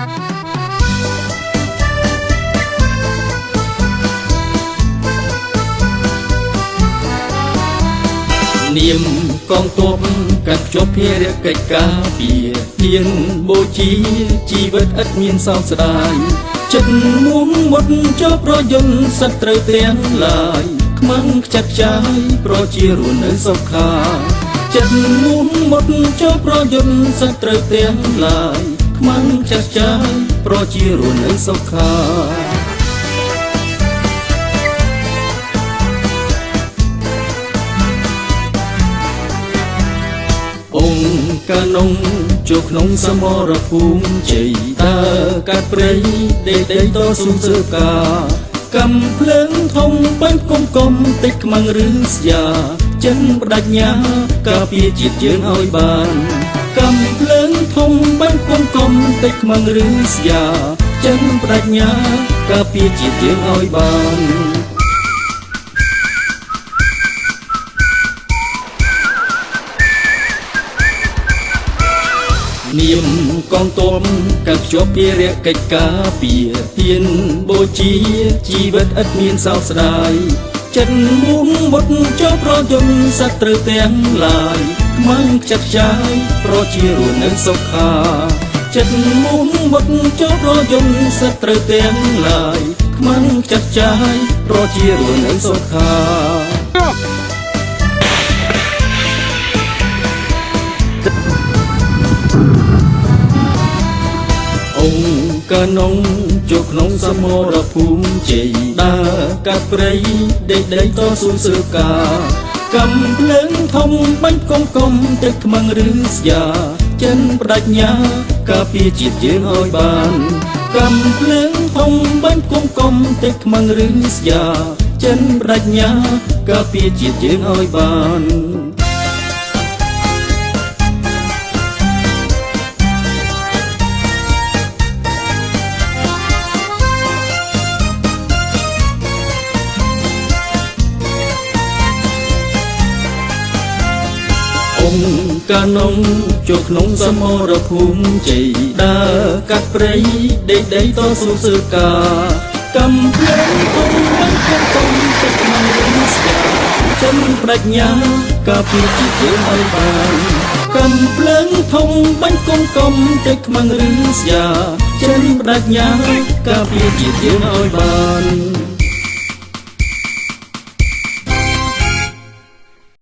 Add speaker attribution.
Speaker 1: នាមកងទ័ពកាត់ភ្ជាប់ភារកិច្ចការពារហ៊ានបូជាជីវិតឥតមានសោកស្ដាយចិត្តមុំមុតជាប់ប្រយន្តសត្រូវទាំងឡាយខ្មាំងខ្ចាត់ខ្ចាយប្រជារស់នៅសុខាចិត្តមុំមុតជាប់ប្រយន្តសត្រូវទាំងឡាយខ្មាំងខ្ចាត់ខ្ចាយប្រជារស់នៅសុខាអង្គកានងជួក្នុងសមរភូមិជ័យតើកាត់ព្រៃដេកតស៊ូសើកាកំភ្លើងធំបាញ់កុំតិចខ្មាំងឬស្យាចិនបដិញ្ញាការពារជាតិយើងឲ្យបានកំភ្លើងធំបាញ់កុំតិចខ្មាំងឬស្យាចិនបដិញ្ញាការពារជាតិយើងឲ្យបាននាមកងទ័ពកាត់ភ្ជាប់ភារកិច្ចការពារហ៊ានបូជាជីវិតឥតមានសោកស្ដាយចិត្តមុំមុតជាប់ប្រយន្តសត្រូវទាំងឡាយខ្មាំងខ្ចាត់ខ្ចាយប្រជារស់នៅសុខាចិត្តមុំមុតជាប់ប្រយន្តសត្រូវទាំងឡាយខ្មាំងខ្ចាត់ខ្ចាយប្រជារស់នៅសុខាអង្គកានងជួក្នុងសមរភូមិជ័យដើរកាត់ព្រៃដេកតស៊ូសើកាកំភ្លើងធំបាញ់កុំទឹកខ្មាំងឬស្យាចិនបដិញ្ញាការពារជាតិយើងឲ្យបានកំភ្លើងធំបាញ់កុំទឹកខ្មាំងឬស្យាចិនបដិញ្ញាការពារជាតិយើងឲ្យបានអង្គកានងជួក្នុងសមរភូមិជ័យដើរកាត់ព្រៃដេកតស៊ូសើកាកំភ្លើងធំបាញ់កុំទឹកខ្មាំងឬស្យាចិនបដិញ្ញាការពារជាតិយើងឲ្យបានកំភ្លើងធំបាញ់កុំទឹកខ្មាំងឬស្យាចិនបដិញ្ញាការពារជាតិយើងឲ្យបាន